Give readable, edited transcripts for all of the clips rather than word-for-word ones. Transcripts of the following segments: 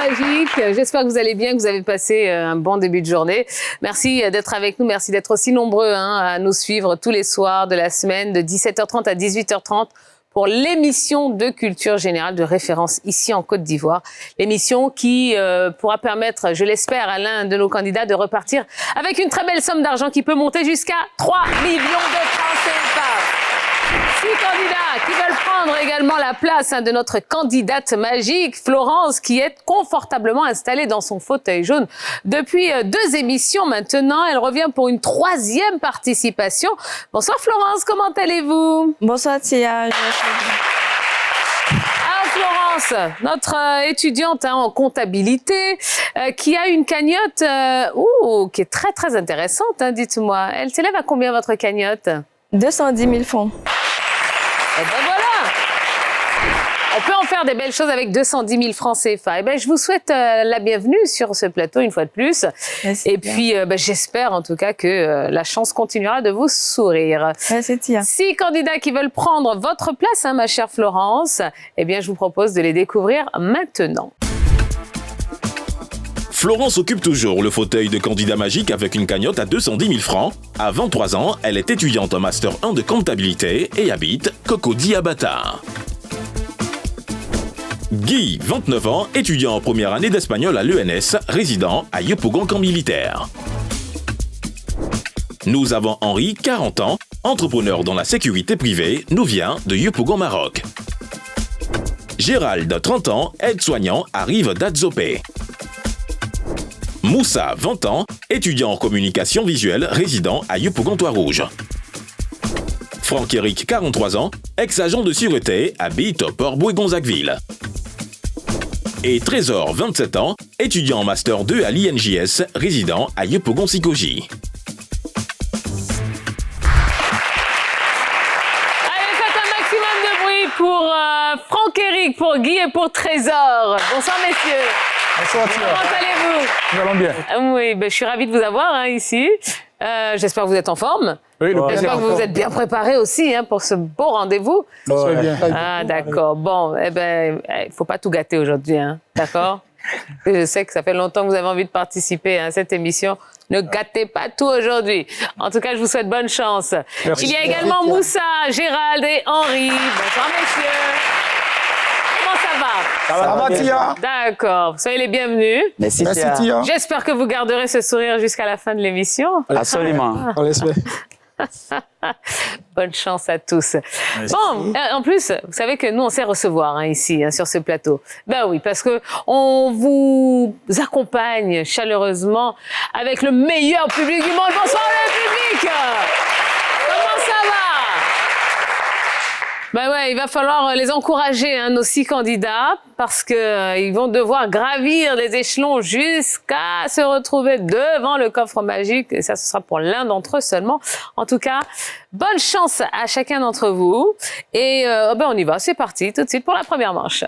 Magique. J'espère que vous allez bien, que vous avez passé un bon début de journée. Merci d'être avec nous, merci d'être aussi nombreux à nous suivre tous les soirs de la semaine de 17h30 à 18h30 pour l'émission de culture générale de référence ici en Côte d'Ivoire. L'émission qui pourra permettre, je l'espère, à l'un de nos candidats de repartir avec une très belle somme d'argent qui peut monter jusqu'à 3 millions de francs CFA. 6 candidats qui veulent prendre également la place de notre candidate magique, Florence, qui est confortablement installée dans son fauteuil jaune depuis 2 émissions maintenant. Elle revient pour une 3e participation. Bonsoir Florence, comment allez-vous? Bonsoir Tia. Florence, notre étudiante en comptabilité, qui a une cagnotte qui est très très intéressante, dites-moi. Elle s'élève à combien votre cagnotte? 210 000 francs. Eh ben voilà! On peut en faire des belles choses avec 210 000 francs CFA. Eh ben, je vous souhaite la bienvenue sur ce plateau une fois de plus. Merci, et puis, j'espère en tout cas que la chance continuera de vous sourire. Merci, Tia. 6 candidats qui veulent prendre votre place, ma chère Florence. Eh bien, je vous propose de les découvrir maintenant. Florence occupe toujours le fauteuil de candidat magique avec une cagnotte à 210 000 francs. À 23 ans, elle est étudiante en Master 1 de comptabilité et habite Cocody Abata. Guy, 29 ans, étudiant en première année d'espagnol à l'ENS, résident à Yopougon camp militaire. Nous avons Henri, 40 ans, entrepreneur dans la sécurité privée, nous vient de Yopougon, Maroc. Gérald, 30 ans, aide-soignant, arrive d'Adzopé. Moussa, 20 ans, étudiant en communication visuelle, résident à Yopougon-Trois-Rouges. Franck-Éric, 43 ans, ex-agent de sûreté, habite au Port-Bouet-Gonzagueville. Et Trésor, 27 ans, étudiant en Master 2 à l'INJS, résident à Yopougon-Sikoji. Allez, faites un maximum de bruit pour Franck-Éric, pour Guy et pour Trésor. Bonsoir, messieurs. Bonsoir, Tia. Comment allez-vous? Nous allons bien. Oui, je suis ravie de vous avoir ici. J'espère que vous êtes en forme. Oui, J'espère que vous êtes bien préparés aussi pour ce beau rendez-vous. Très bien. Ah, d'accord. Bon, il ne faut pas tout gâter aujourd'hui, d'accord? Je sais que ça fait longtemps que vous avez envie de participer à cette émission. Ne gâtez pas tout aujourd'hui. En tout cas, je vous souhaite bonne chance. Merci. Il y a également Moussa, Gérald et Henri. Bonsoir, messieurs. Comment ça va? Ça va, Tia? D'accord. Soyez les bienvenus. Merci, Merci, Tia. Tia. J'espère que vous garderez ce sourire jusqu'à la fin de l'émission. Absolument. On l'espère. Bonne chance à tous. Bon, en plus, vous savez que nous, on sait recevoir ici, sur ce plateau. Ben oui, parce que on vous accompagne chaleureusement avec le meilleur public du monde. Bonsoir le public! Comment ça va? Ben ouais, il va falloir les encourager, nos 6 candidats, parce que ils vont devoir gravir les échelons jusqu'à se retrouver devant le coffre magique. Et ça, ce sera pour l'un d'entre eux seulement. En tout cas, bonne chance à chacun d'entre vous. Et on y va, c'est parti, tout de suite pour la première manche.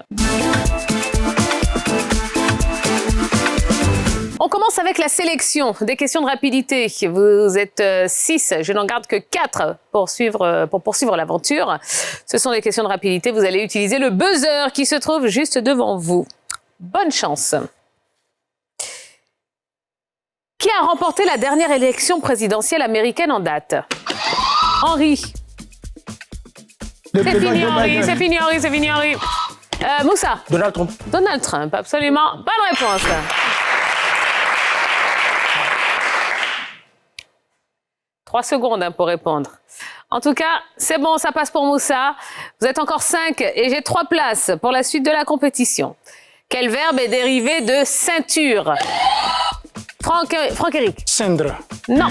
On commence avec la sélection des questions de rapidité. Vous êtes 6, je n'en garde que 4 pour poursuivre l'aventure. Ce sont des questions de rapidité. Vous allez utiliser le buzzer qui se trouve juste devant vous. Bonne chance. Qui a remporté la dernière élection présidentielle américaine en date? Henri. C'est fini, Henri. C'est fini, Henri. C'est fini, Henri. Moussa. Donald Trump. Donald Trump, absolument. Bonne réponse. Trois secondes pour répondre. En tout cas, c'est bon, ça passe pour Moussa. Vous êtes encore 5 et j'ai 3 places pour la suite de la compétition. Quel verbe est dérivé de ceinture? Franck-Éric. Cendre. Non.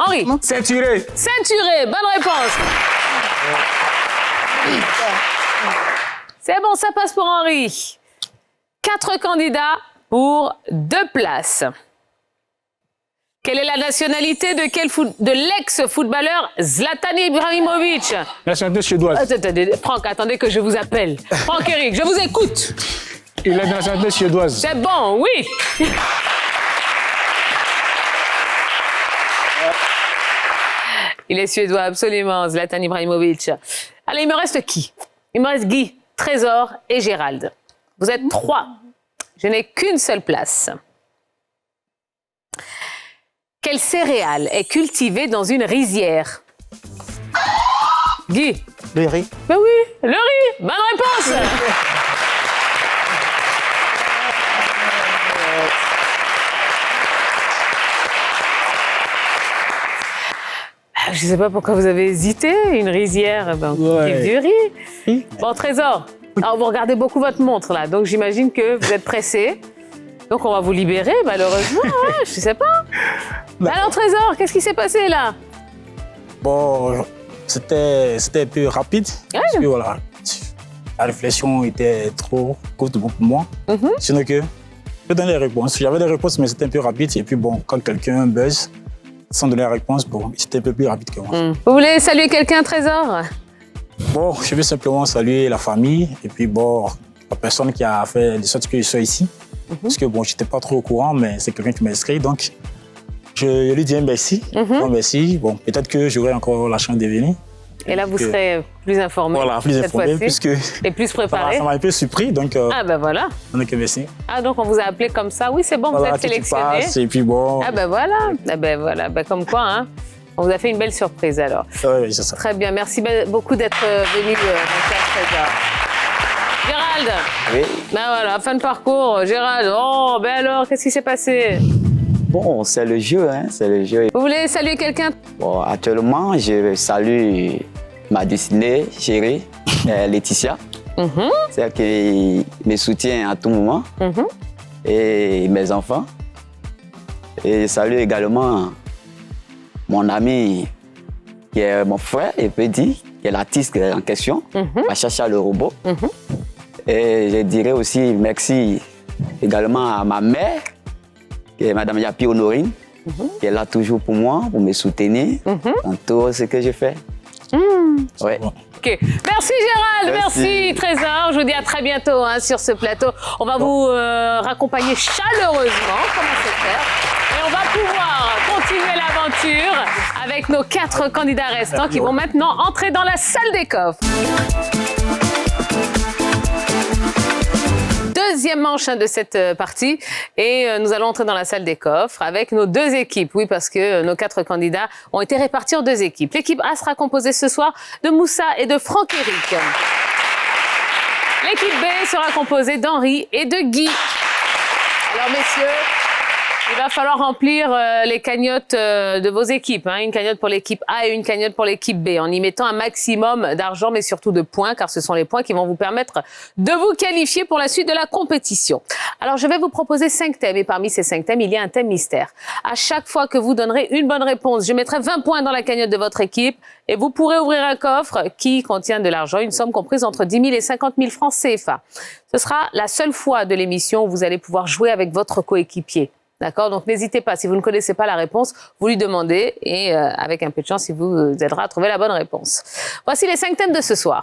Henri. Ceinturé. Ceinturé, bonne réponse. C'est bon, ça passe pour Henri. 4 candidats pour 2 places. Quelle est la nationalité de l'ex-footballeur Zlatan Ibrahimovic? Nationalité suédoise. Attendez, Franck, attendez que je vous appelle. Franck-Éric, je vous écoute. Il est de nationalité suédoise. C'est bon, oui. Il est suédois, absolument, Zlatan Ibrahimovic. Allez, il me reste qui? Il me reste Guy, Trésor et Gérald. Vous êtes 3 Je n'ai qu'une seule place. Quelle céréale est cultivée dans une rizière? Guy? Le riz. Ben oui, le riz. Bonne réponse. Je ne sais pas pourquoi vous avez hésité. Une rizière, ben, on cultive du riz. Bon, Trésor, alors, vous regardez beaucoup votre montre, là. Donc, j'imagine que vous êtes pressé. Donc, on va vous libérer, malheureusement. Hein, je ne sais pas. Alors, Trésor, qu'est-ce qui s'est passé, là? Bon, c'était un peu rapide. Parce que, voilà, la réflexion était trop courte pour moi. Sinon que, je peux donner les réponses. J'avais des réponses, mais c'était un peu rapide. Et puis, bon, quand quelqu'un buzz, sans donner la réponse, bon, c'était un peu plus rapide que moi. Vous voulez saluer quelqu'un, Trésor? Bon, je veux simplement saluer la famille et puis bon, la personne qui a fait de sorte que je sois ici. Parce que bon, je n'étais pas trop au courant, mais c'est quelqu'un qui m'a inscrit. Donc, je lui dis un merci. Bon, merci. Bon, peut-être que j'aurai encore la chance de venir. Et là, vous serez plus informé. Voilà, plus informé, puisque. Et plus préparé. Ça m'a un peu surpris, donc. Ah, ben voilà. Donc, merci. Ah, donc on vous a appelé comme ça. Oui, c'est bon, Voilà, vous êtes sélectionné. Et puis bon. Ah, ben voilà. Ah, ben voilà. Ben, comme quoi, hein. On vous a fait une belle surprise alors. Oui, c'est ça. Très bien, merci beaucoup d'être venu, mon cher Trésor. Gérald. Oui. Ben voilà, fin de parcours. Gérald, oh, ben alors, qu'est-ce qui s'est passé? Bon, c'est le jeu, hein, c'est le jeu. Vous voulez saluer quelqu'un? Bon, actuellement, je salue ma destinée chérie, Laetitia. Celle qui me soutient à tout moment. Et mes enfants. Et je salue également mon ami, qui est mon frère, et peut dire, qui est l'artiste en question, Machacha le robot. Et je dirais aussi merci également à ma mère, qui est Madame Yapi Honorine, qui est là toujours pour moi, pour me soutenir dans tout ce que je fais. Ouais. Ok. Merci Gérald, merci Trésor. Je vous dis à très bientôt hein, sur ce plateau. On va vous raccompagner chaleureusement, comment se faire. Et on va pouvoir continuer l'aventure avec nos 4 candidats restants qui vont maintenant entrer dans la salle des coffres. Deuxième manche de cette partie et nous allons entrer dans la salle des coffres avec nos 2 équipes. Oui, parce que nos 4 candidats ont été répartis en 2 équipes. L'équipe A sera composée ce soir de Moussa et de Franck-Éric. L'équipe B sera composée d'Henri et de Guy. Alors messieurs, il va falloir remplir les cagnottes de vos équipes. Hein. Une cagnotte pour l'équipe A et une cagnotte pour l'équipe B, en y mettant un maximum d'argent, mais surtout de points, car ce sont les points qui vont vous permettre de vous qualifier pour la suite de la compétition. Alors, je vais vous proposer 5 thèmes, et parmi ces 5 thèmes, il y a un thème mystère. À chaque fois que vous donnerez une bonne réponse, je mettrai 20 points dans la cagnotte de votre équipe, et vous pourrez ouvrir un coffre qui contient de l'argent, une somme comprise entre 10 000 et 50 000 francs CFA. Ce sera la seule fois de l'émission où vous allez pouvoir jouer avec votre coéquipier. D'accord? Donc, n'hésitez pas. Si vous ne connaissez pas la réponse, vous lui demandez et avec un peu de chance, il vous aidera à trouver la bonne réponse. Voici les 5 thèmes de ce soir.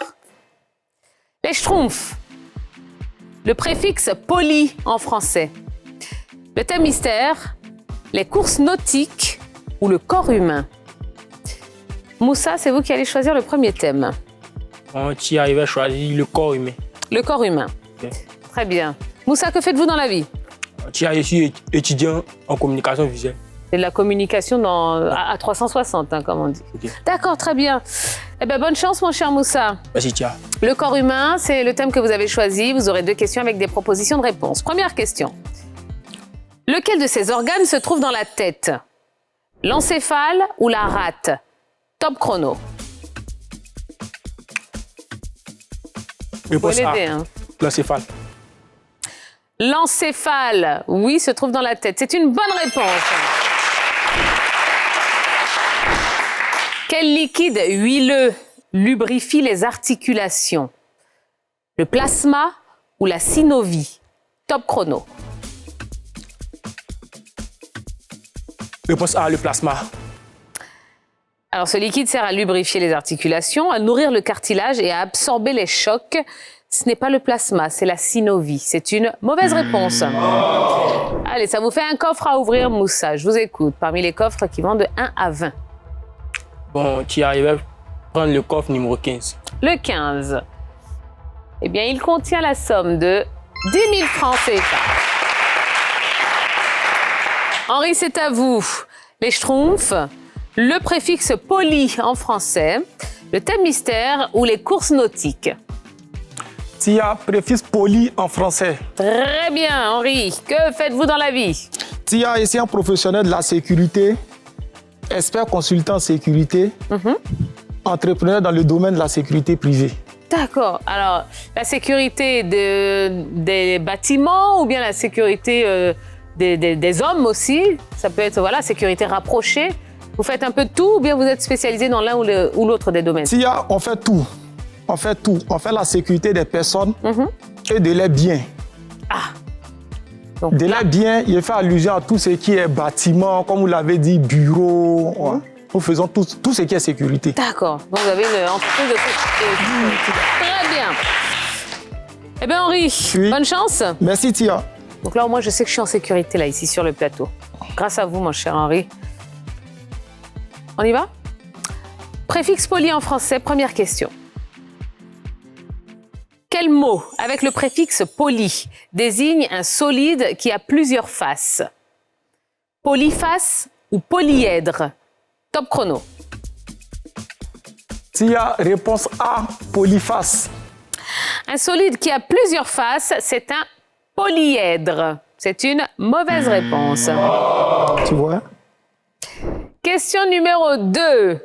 Les schtroumpfs. Le préfixe poli en français. Le thème mystère. Les courses nautiques ou le corps humain. Moussa, c'est vous qui allez choisir le premier thème. Tu arrives à choisir le corps humain. Le corps humain. Okay. Très bien. Moussa, que faites-vous dans la vie? Je suis étudiant en communication visuelle. C'est de la communication à 360, hein, comme on dit. Okay. D'accord, très bien. Eh bien, bonne chance, mon cher Moussa. Merci, Tia. Le corps humain, c'est le thème que vous avez choisi. Vous aurez 2 questions avec des propositions de réponse. Première question. Lequel de ces organes se trouve dans la tête? L'encéphale ou la rate? Top chrono. Vous pouvez l'aider, hein. L'encéphale. L'encéphale, oui, se trouve dans la tête. C'est une bonne réponse. Quel liquide huileux lubrifie les articulations? Le plasma ou la synovie? Top chrono. Réponse A, le plasma. Alors, ce liquide sert à lubrifier les articulations, à nourrir le cartilage et à absorber les chocs. Ce n'est pas le plasma, c'est la synovie. C'est une mauvaise réponse. Allez, ça vous fait un coffre à ouvrir, Moussa. Je vous écoute. Parmi les coffres qui vont de 1 à 20. Bon, tu arrives à prendre le coffre numéro 15. Le 15. Eh bien, il contient la somme de 10 000 francs CFA. Henri, c'est à vous. Les Schtroumpfs, le préfixe poli en français, le thème mystère ou les courses nautiques. Tia, préfixe poli en français. Très bien, Henri. Que faites-vous dans la vie? Tia, ici un professionnel de la sécurité, expert consultant en sécurité, entrepreneur dans le domaine de la sécurité privée. D'accord. Alors, la sécurité des bâtiments ou bien la sécurité des hommes aussi? Ça peut être, voilà, sécurité rapprochée. Vous faites un peu de tout ou bien vous êtes spécialisé dans l'un ou l'autre des domaines? Tia, on fait tout. On fait tout. On fait la sécurité des personnes et de leurs biens. Donc, De leurs biens, il fait allusion à tout ce qui est bâtiment, comme vous l'avez dit, bureau. Ouais. Nous faisons tout ce qui est sécurité. D'accord. Donc, vous avez une entreprise de sécurité. Très bien. Eh bien, Henri, Oui. bonne chance. Merci, Tia. Donc là, moi, je sais que je suis en sécurité, là, ici, sur le plateau. Grâce à vous, mon cher Henri. On y va? Préfixe poli en français, première question. Quel mot, avec le préfixe poli, désigne un solide qui a plusieurs faces? Polyface ou polyèdre? Top chrono. Tia, réponse A, polyface. Un solide qui a plusieurs faces, c'est un polyèdre. C'est une mauvaise réponse. Tu vois? Question numéro 2.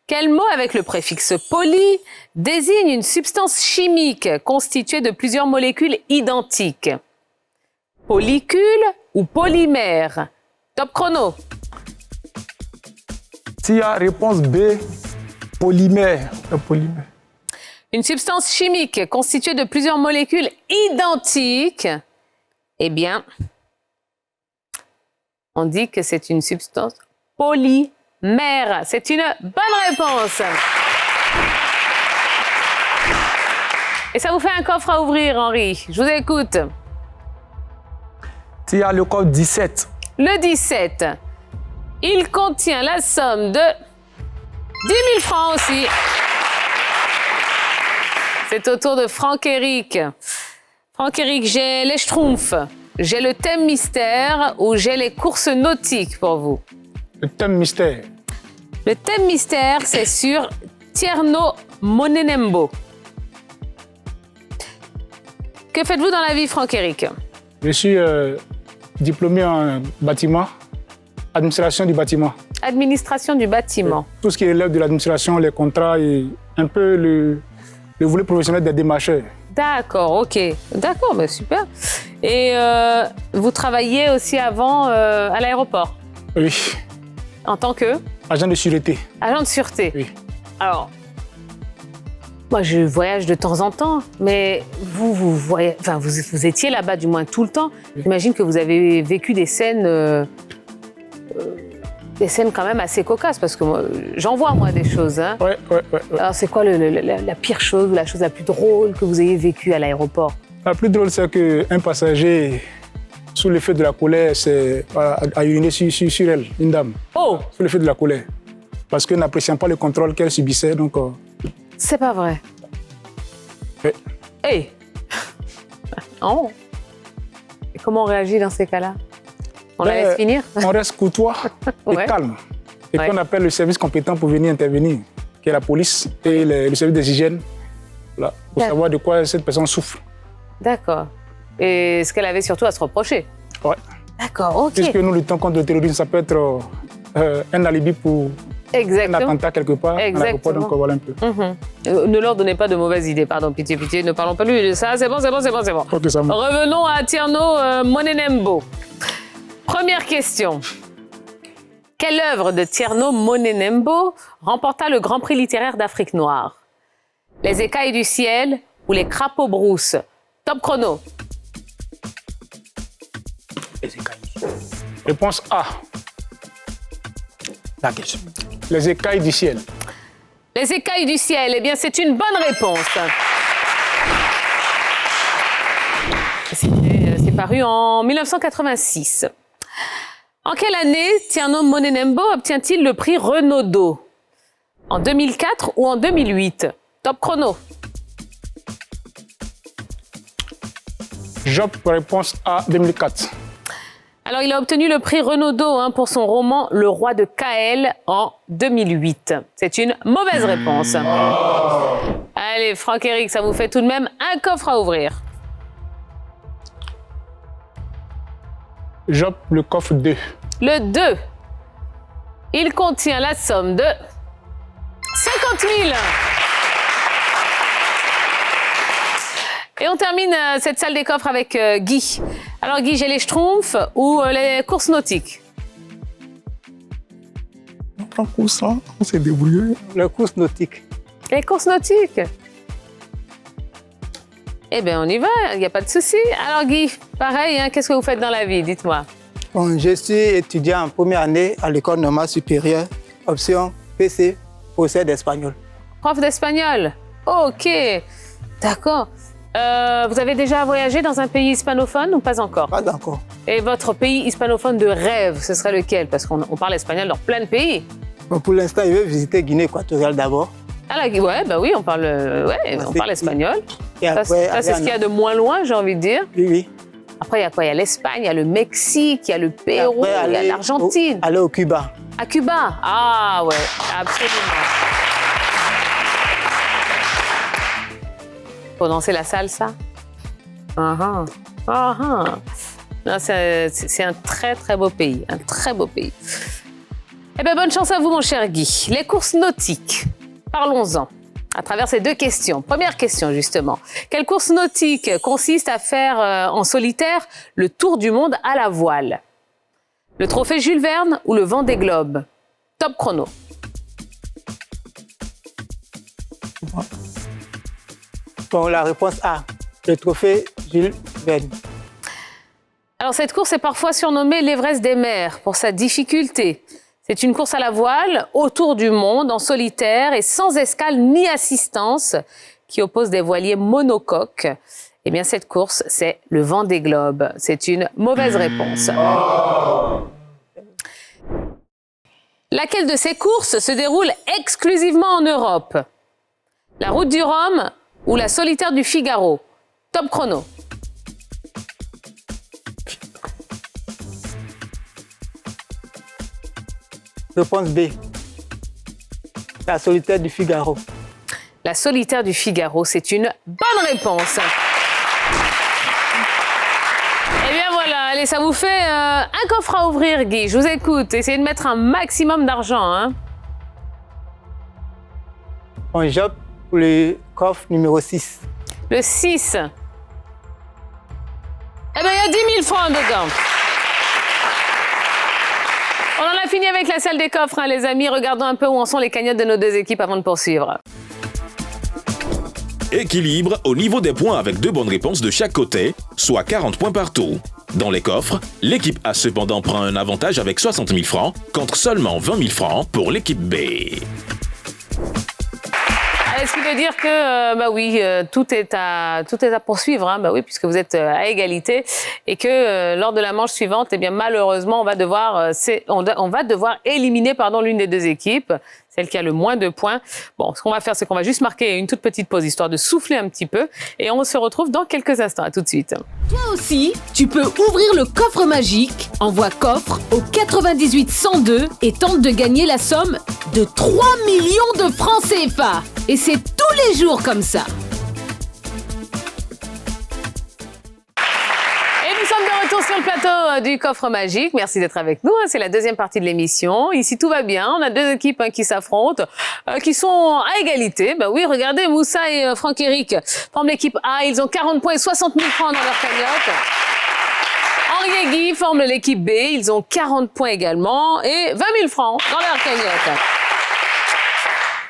Quel mot avec le préfixe poly désigne une substance chimique constituée de plusieurs molécules identiques? Polycule ou polymère? Top chrono. Tia, réponse B, polymère. Polymère. Une substance chimique constituée de plusieurs molécules identiques, eh bien, on dit que c'est une substance polymère. C'est une bonne réponse. Et ça vous fait un coffre à ouvrir, Henri. Je vous écoute. Tia, le code 17. Le 17. Il contient la somme de 10 000 francs aussi. C'est au tour de Franck-Éric. Franck-Éric, j'ai les Schtroumpfs, j'ai le thème mystère ou j'ai les courses nautiques pour vous? Le thème mystère. Le thème mystère, c'est sur Tierno Monenembo. Que faites-vous dans la vie, Franck-Éric? Je suis diplômé en bâtiment, administration du bâtiment. Administration du bâtiment. Tout ce qui relève de l'administration, les contrats et un peu le volet professionnel des démarcheurs. D'accord, ok. D'accord, bah super. Et vous travailliez aussi avant à l'aéroport? Oui, En tant que agent de sûreté. agent de sûreté? Oui. Alors, moi, je voyage de temps en temps, mais vous étiez là-bas du moins tout le temps. Oui. J'imagine que vous avez vécu des scènes quand même assez cocasses, parce que moi, j'en vois, moi, des choses. Hein. Ouais. Alors, c'est quoi la pire chose, la chose la plus drôle que vous ayez vécue à l'aéroport? La plus drôle, c'est qu'un passager, sous l'effet de la colère, a uriné sur elle, une dame. Oh! Sous l'effet de la colère. Parce qu'elle n'appréciait pas le contrôle qu'elle subissait. Donc, C'est pas vrai. Oui. Hey! Oh! Et comment on réagit dans ces cas-là? On la laisse finir? On reste courtois et Ouais. calme. Et Ouais. qu'on appelle le service compétent pour venir intervenir, qui est la police et le service des hygiènes, voilà, pour D'accord. savoir de quoi cette personne souffre. D'accord. Et ce qu'elle avait surtout à se reprocher? Ouais. D'accord, ok. Puisque nous luttons contre le terrorisme, ça peut être un alibi pour un Exactement. attentat quelque part. Exactement. Donc voilà un peu. Ne leur donnez pas de mauvaises idées, pardon, pitié, ne parlons pas lui de ça, c'est bon. Ok, ça marche. Revenons à Tierno Monenembo. Première question. Quelle œuvre de Tierno Monenembo remporta le Grand Prix littéraire d'Afrique noire? Les écailles du ciel ou les crapauds brousses? Top chrono. Réponse A. La question. Les écailles du ciel. Les écailles du ciel, eh bien, c'est une bonne réponse. C'est paru en 1986. En quelle année Tierno Monenembo obtient-il le prix Renaudot? En 2004 ou en 2008? Top chrono. J'opte pour réponse A, 2004. Alors, il a obtenu le prix Renaudot pour son roman Le Roi de Caël en 2008. C'est une mauvaise réponse. Allez, Franck-Éric, ça vous fait tout de même un coffre à ouvrir. J'opte le coffre 2. Le 2. Il contient la somme de 50 000. Et on termine cette salle des coffres avec Guy. Alors Guy, j'ai les schtroumpfs ou les courses nautiques? On prend course là, on s'est débrouillé. La course nautique. Les courses nautiques? Eh bien, on y va, il n'y a pas de souci. Alors Guy, pareil, qu'est-ce que vous faites dans la vie? Dites-moi. Bon, je suis étudiant en première année à l'école normale supérieure, option PC, procès d'espagnol. Prof d'espagnol? Ok, d'accord. Vous avez déjà voyagé dans un pays hispanophone ou pas encore? Pas encore. Et votre pays hispanophone de rêve, ce serait lequel? Parce qu'on parle espagnol dans plein de pays. Bon, pour l'instant, je vais visiter Guinée équatoriale d'abord. Ah, ouais, bah oui, on parle espagnol. Et Ça, après, c'est ce qu'il y a de moins loin, j'ai envie de dire. Oui, oui. Après, il y a quoi? Il y a l'Espagne, il y a le Mexique, il y a le Pérou, il y a l'Argentine. Aller au Cuba. À Cuba? Ah ouais, absolument. Pour danser la salsa? Non, c'est un très très beau pays, un très beau pays. Eh bien, bonne chance à vous, mon cher Guy. Les courses nautiques, parlons-en à travers ces deux questions. Première question, justement. Quelle course nautique consiste à faire en solitaire le tour du monde à la voile? Le trophée Jules Verne ou le Vendée Globe? Top chrono. Bon, la réponse A, le trophée Jules Verne. Alors, cette course est parfois surnommée l'Everest des mers pour sa difficulté. C'est une course à la voile, autour du monde, en solitaire et sans escale ni assistance, qui oppose des voiliers monocoques. Eh bien, cette course, c'est le Vendée Globe. C'est une mauvaise réponse. Laquelle de ces courses se déroule exclusivement en Europe? La Route du Rhum ou la Solitaire du Figaro? Top chrono. Réponse B, la solitaire du Figaro. La Solitaire du Figaro, c'est une bonne réponse. Eh bien voilà, allez, ça vous fait un coffre à ouvrir, Guy. Je vous écoute. Essayez de mettre un maximum d'argent. On j'opte pour le coffre numéro 6. Le 6. Eh bien, il y a 10 000 francs dedans. On en a fini avec la salle des coffres, les amis. Regardons un peu où en sont les cagnottes de nos deux équipes avant de poursuivre. Équilibre au niveau des points avec 2 bonnes réponses de chaque côté, soit 40 points partout. Dans les coffres, l'équipe A cependant prend un avantage avec 60 000 francs contre seulement 20 000 francs pour l'équipe B. Ce qui veut dire que, tout est à poursuivre, oui, puisque vous êtes à égalité, et que lors de la manche suivante, eh bien, malheureusement, on va devoir éliminer, l'une des deux équipes, celle qui a le moins de points. Bon, ce qu'on va faire, c'est qu'on va juste marquer une toute petite pause, histoire de souffler un petit peu, et on se retrouve dans quelques instants. À tout de suite. Toi aussi, tu peux ouvrir le coffre magique. Envoie coffre au 98 102 et tente de gagner la somme de 3 millions de francs CFA. Et c'est tous les jours comme ça. Nous sommes de retour sur le plateau du coffre magique. Merci d'être avec nous. C'est la deuxième partie de l'émission. Ici, tout va bien. On a deux équipes qui s'affrontent, qui sont à égalité. Oui, regardez, Moussa et Franck-Éric forment l'équipe A. Ils ont 40 points et 60 000 francs dans leur cagnotte. Henri et Guy forment l'équipe B. Ils ont 40 points également et 20 000 francs dans leur cagnotte.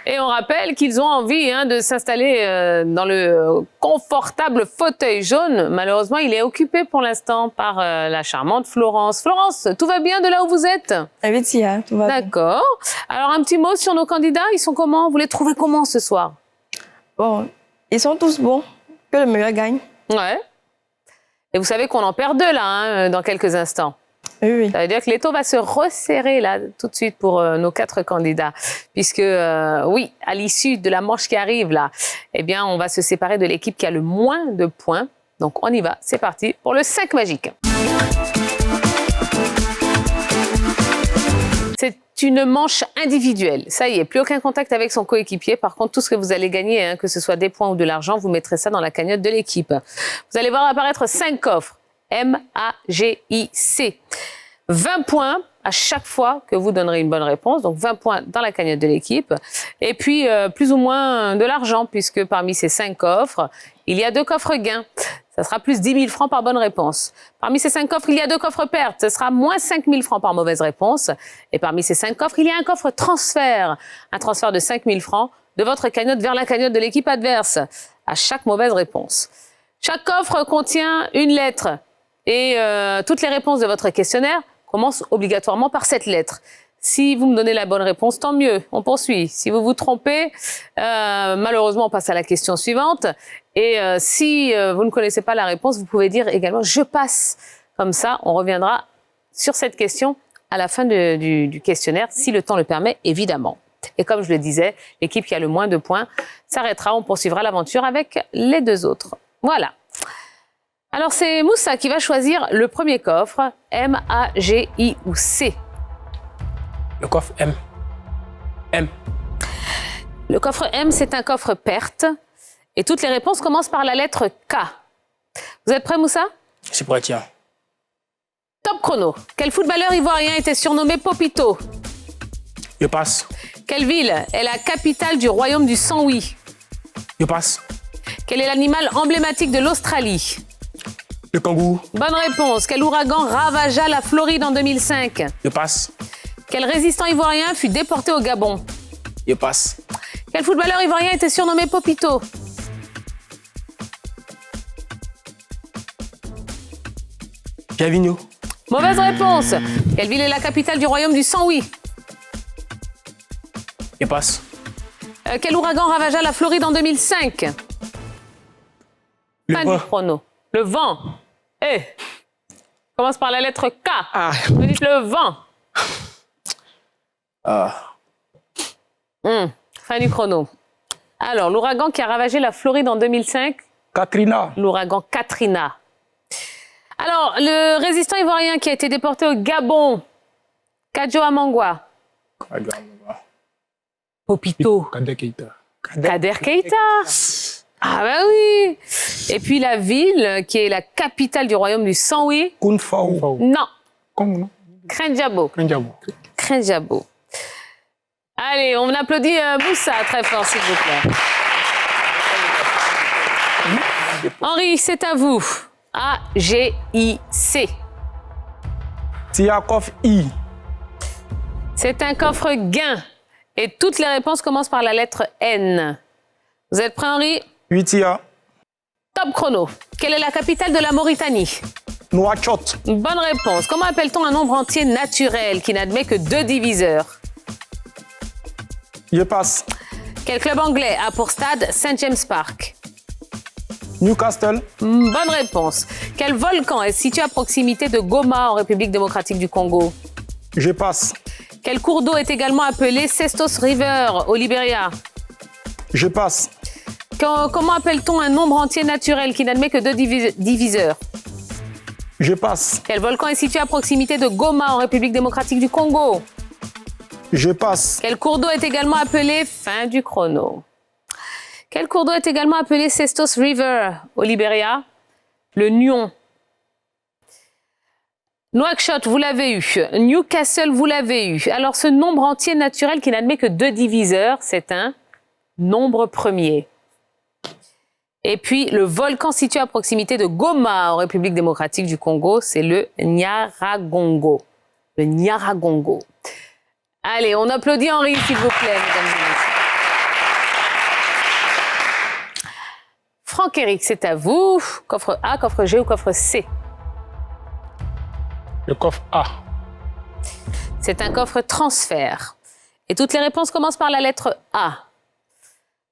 Et on rappelle qu'ils ont envie de s'installer dans le confortable fauteuil jaune. Malheureusement, il est occupé pour l'instant par la charmante Florence. Florence, tout va bien de là où vous êtes? Oui, Tia, tout va bien. D'accord. Alors, un petit mot sur nos candidats. Ils sont comment? Vous les trouvez comment ce soir? Bon, ils sont tous bons. Que le meilleur gagne. Ouais. Et vous savez qu'on en perd deux là, dans quelques instants. Oui. Ça veut dire que l'étau va se resserrer là tout de suite pour nos 4 candidats. Puisque, oui, à l'issue de la manche qui arrive là, eh bien, on va se séparer de l'équipe qui a le moins de points. Donc, on y va. C'est parti pour le 5 magique. une manche individuelle. Ça y est, plus aucun contact avec son coéquipier. Par contre, tout ce que vous allez gagner, hein, que ce soit des points ou de l'argent, vous mettrez ça dans la cagnotte de l'équipe. Vous allez voir apparaître 5 coffres. M-A-G-I-C. 20 points à chaque fois que vous donnerez une bonne réponse. Donc 20 points dans la cagnotte de l'équipe. Et puis, plus ou moins de l'argent, puisque parmi ces 5 coffres, il y a 2 coffres gains. Ça sera plus 10 000 francs par bonne réponse. Parmi ces 5 coffres, il y a 2 coffres pertes. Ce sera moins 5 000 francs par mauvaise réponse. Et parmi ces 5 coffres, il y a un coffre transfert. Un transfert de 5 000 francs de votre cagnotte vers la cagnotte de l'équipe adverse à chaque mauvaise réponse. Chaque coffre contient une lettre. Et toutes les réponses de votre questionnaire commencent obligatoirement par cette lettre. Si vous me donnez la bonne réponse, tant mieux, on poursuit. Si vous vous trompez, malheureusement, on passe à la question suivante. Et si vous ne connaissez pas la réponse, vous pouvez dire également « je passe ». Comme ça, on reviendra sur cette question à la fin du questionnaire, si le temps le permet, évidemment. Et comme je le disais, l'équipe qui a le moins de points s'arrêtera, on poursuivra l'aventure avec les 2 autres. Voilà. Alors, c'est Moussa qui va choisir le premier coffre, M, A, G, I ou C. Le coffre M. M. Le coffre M, c'est un coffre perte. Et toutes les réponses commencent par la lettre K. Vous êtes prêts, Moussa? Je suis prêt, tiens. Top chrono. Quel footballeur ivoirien était surnommé Popito? Je passe. Quelle ville est la capitale du royaume du Saint-Louis? Je passe. Quel est l'animal emblématique de l'Australie? Le kangourou. Bonne réponse. Quel ouragan ravagea la Floride en 2005? Je passe. Quel résistant ivoirien fut déporté au Gabon? Je passe. Quel footballeur ivoirien était surnommé Popito? Javigno. Mauvaise réponse. Quelle ville est la capitale du royaume du Saint-Louis? Je passe. Quel ouragan ravagea la Floride en 2005? Le Fin vent. du chrono. Le vent. Commence par la lettre K. Ah. Vous dites le vent. Fin du chrono. Alors, l'ouragan qui a ravagé la Floride en 2005? Katrina. L'ouragan Katrina. Alors, le résistant ivoirien qui a été déporté au Gabon? Kadjo Amangwa. Popito. Kader Keita. Kader Keita. Ah bah oui. Et puis la ville qui est la capitale du royaume du Saint-Louis? Kounfao. Non. Comment? Krenjabo. Krenjabo. Allez, on applaudit Moussa très fort, s'il vous plaît. Henri, c'est à vous. A, G, I, C. Tiakov I. C'est un coffre gain. Et toutes les réponses commencent par la lettre N. Vous êtes prêts, Henri? Oui, Tia. Top chrono. Quelle est la capitale de la Mauritanie? Nouakchott. Bonne réponse. Comment appelle-t-on un nombre entier naturel qui n'admet que 2 diviseurs? Je passe. Quel club anglais a pour stade St. James Park? Newcastle. Bonne réponse. Quel volcan est situé à proximité de Goma en République démocratique du Congo? Je passe. Quel cours d'eau est également appelé Sestos River au Libéria? Je passe. Comment appelle-t-on un nombre entier naturel qui n'admet que 2 diviseurs? Je passe. Quel volcan est situé à proximité de Goma en République démocratique du Congo? Je passe. Quel cours d'eau est également appelé fin du chrono? Quel cours d'eau est également appelé Sestos River au Libéria? Le Nyon. Nouakchott, vous l'avez eu. Newcastle, vous l'avez eu. Alors, ce nombre entier naturel qui n'admet que 2 diviseurs, c'est un nombre premier. Et puis, le volcan situé à proximité de Goma en République démocratique du Congo, c'est le Nyaragongo. Le Nyaragongo. Allez, on applaudit Henri, s'il vous plaît, mesdames et messieurs. Franck-Éric, c'est à vous. Coffre A, coffre G ou coffre C? Le coffre A. C'est un coffre transfert. Et toutes les réponses commencent par la lettre A.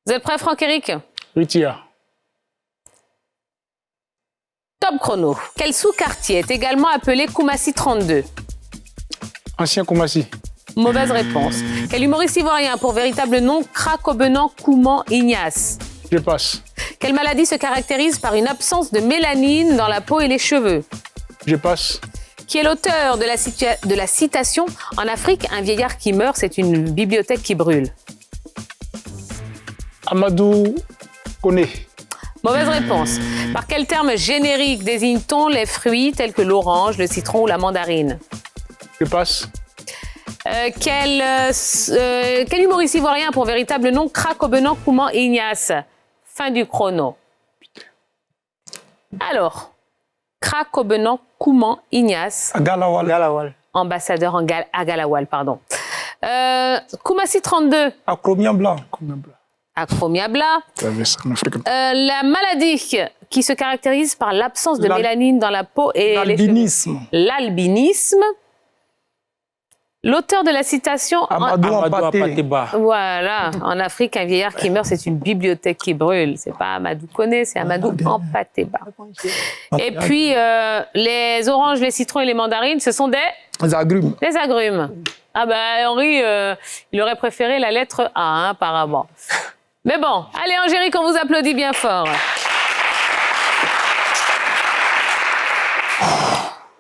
Vous êtes prêts, Franck-Éric? Oui, Tia. Top chrono. Quel sous-quartier est également appelé Koumassi 32? Ancien Koumassi. Mauvaise réponse. Quel humoriste ivoirien a pour véritable nom Cracobenant Kouman Ignace? Je passe. Quelle maladie se caractérise par une absence de mélanine dans la peau et les cheveux? Je passe. Qui est l'auteur de la citation « En Afrique, un vieillard qui meurt, c'est une bibliothèque qui brûle ». Amadou Koné. Mauvaise réponse. Par quel terme générique désigne-t-on les fruits tels que l'orange, le citron ou la mandarine? Je passe. Quel humoriste ivoirien a pour véritable nom Cracobenan Kouman Ignace? Fin du chrono. Alors, Cracobenan Kouman Ignace. Galawal. Ambassadeur à Galawal, pardon. Koumassi 32. Acromia blanc. Acromia blanc. La maladie qui se caractérise par l'absence de mélanine dans la peau et l'albinisme. L'albinisme. L'auteur de la citation... Amadou Ampateba. Voilà. En Afrique, un vieillard qui meurt, c'est une bibliothèque qui brûle. C'est pas Amadou Koné, c'est Amadou Ampateba. Et puis, les oranges, les citrons et les mandarines, ce sont des agrumes. Des agrumes. Ah ben, Henri, il aurait préféré la lettre A, hein, apparemment. Mais bon, allez, Angélique, on vous applaudit bien fort.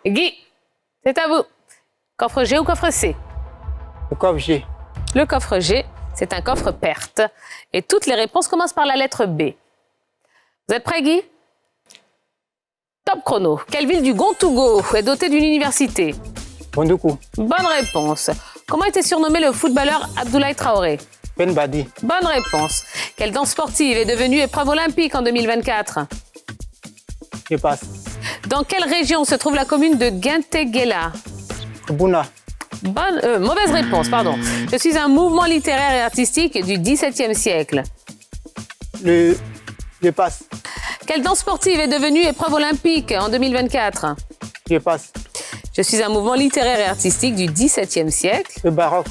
Guy, c'est à vous. Coffre G ou coffre C? Le coffre G. Le coffre G, c'est un coffre perte. Et toutes les réponses commencent par la lettre B. Vous êtes prêts, Guy? Top chrono. Quelle ville du Gontogo est dotée d'une université? Bondoukou. Bonne réponse. Comment était surnommé le footballeur Abdoulaye Traoré? Ben Badi. Bonne réponse. Quelle danse sportive est devenue épreuve olympique en 2024? Je passe. Dans quelle région se trouve la commune de Guinteguela? Bouna. Mauvaise réponse, pardon. Je suis un mouvement littéraire et artistique du XVIIe siècle. Je passe. Quelle danse sportive est devenue épreuve olympique en 2024? Je passe. Je suis un mouvement littéraire et artistique du XVIIe siècle. Le baroque.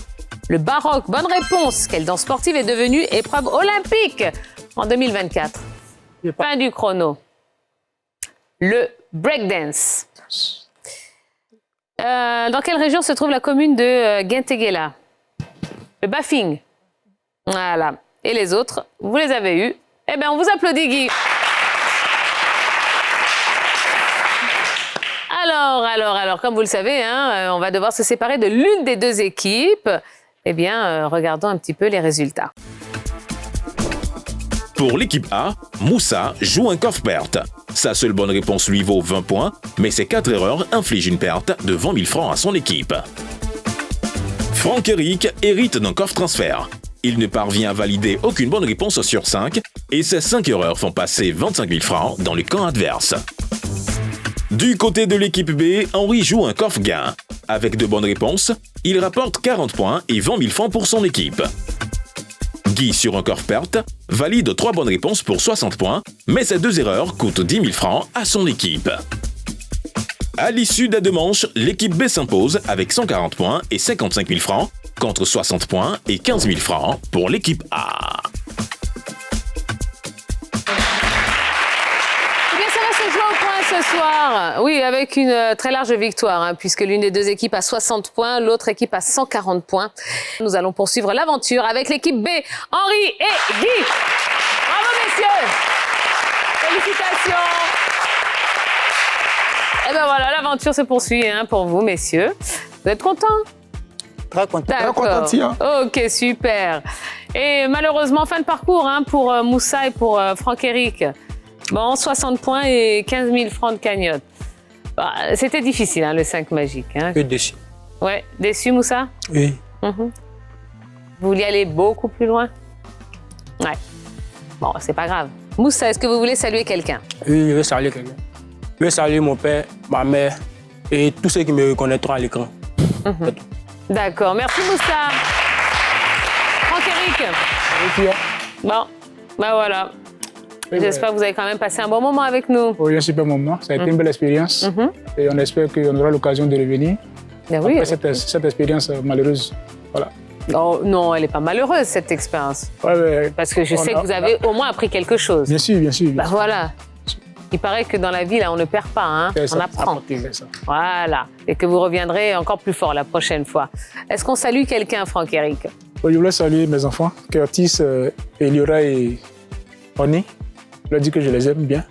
Le baroque, bonne réponse. Quelle danse sportive est devenue épreuve olympique en 2024? Fin du chrono. Le breakdance. Dans quelle région se trouve la commune de Guinteguela? Le Bafing. Voilà. Et les autres, vous les avez eus. Eh bien, on vous applaudit, Guy. Alors, comme vous le savez, hein, on va devoir se séparer de l'une des deux équipes. Eh bien, regardons un petit peu les résultats. Pour l'équipe A, Moussa joue un coffre perte. Sa seule bonne réponse lui vaut 20 points, mais ses 4 erreurs infligent une perte de 20 000 francs à son équipe. Franck-Éric hérite d'un coffre transfert. Il ne parvient à valider aucune bonne réponse sur 5 et ses 5 erreurs font passer 25 000 francs dans le camp adverse. Du côté de l'équipe B, Henri joue un coffre gain. Avec de bonnes réponses, il rapporte 40 points et 20 000 francs pour son équipe. Guy, sur un coffre perte, valide 3 bonnes réponses pour 60 points, mais ses 2 erreurs coûtent 10 000 francs à son équipe. À l'issue des 2 manches, l'équipe B s'impose avec 140 points et 55 000 francs, contre 60 points et 15 000 francs pour l'équipe A. Ce soir, oui, avec une très large victoire, hein, puisque l'une des deux équipes a 60 points, l'autre équipe a 140 points. Nous allons poursuivre l'aventure avec l'équipe B, Henri et Guy. Bravo, messieurs. Félicitations. Et ben voilà, l'aventure se poursuit, hein, pour vous, messieurs. Vous êtes contents? Très content. D'accord. Ok, super. Et malheureusement, fin de parcours, hein, pour Moussa et pour Franck-Éric. Bon, 60 points et 15 000 francs de cagnotte. Bah, c'était difficile, hein, le 5 magique. Hein. Que déçu. Ouais, déçu, Moussa? Oui. Vous vouliez aller beaucoup plus loin? Ouais. Bon, c'est pas grave. Moussa, est-ce que vous voulez saluer quelqu'un? Oui, je veux saluer quelqu'un. Je veux saluer mon père, ma mère et tous ceux qui me reconnaîtront à l'écran. D'accord, merci Moussa. Franck-Éric? Bon, ben voilà. J'espère que vous avez quand même passé un bon moment avec nous. Oui, un super moment. Ça a été une belle expérience. Et on espère qu'on aura l'occasion de revenir après cette expérience malheureuse. Voilà. Oh, non, elle n'est pas malheureuse, cette expérience. Ouais, parce que je sais que vous avez au moins appris quelque chose. Bien sûr, bien sûr. Bah, voilà. Il paraît que dans la vie, là, on ne perd pas, hein. On apprend. Ça. Voilà. Et que vous reviendrez encore plus fort la prochaine fois. Est-ce qu'on salue quelqu'un, Franck-Éric? Je voulais saluer mes enfants, Curtis, Eliora et Oni. Je leur dis que je les aime bien.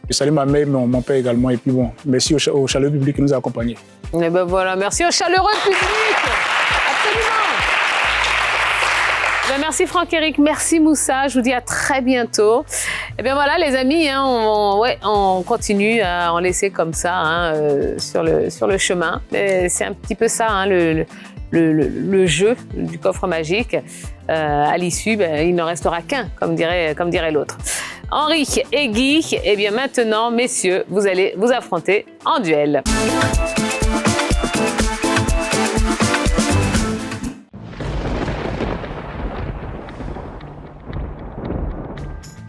Je salue ma mère, mon père également. Et puis bon, merci au chaleureux public qui nous a accompagnés. Et ben voilà, merci au chaleureux public. Absolument. Ben merci Franck-Éric, merci Moussa, je vous dis à très bientôt. Et bien voilà les amis, hein, on continue à en laisser comme ça hein, sur le chemin. C'est un petit peu ça hein, le jeu du coffre magique. À l'issue, ben, il n'en restera qu'un, comme dirait l'autre. Henri et Guy, et bien maintenant, messieurs, vous allez vous affronter en duel.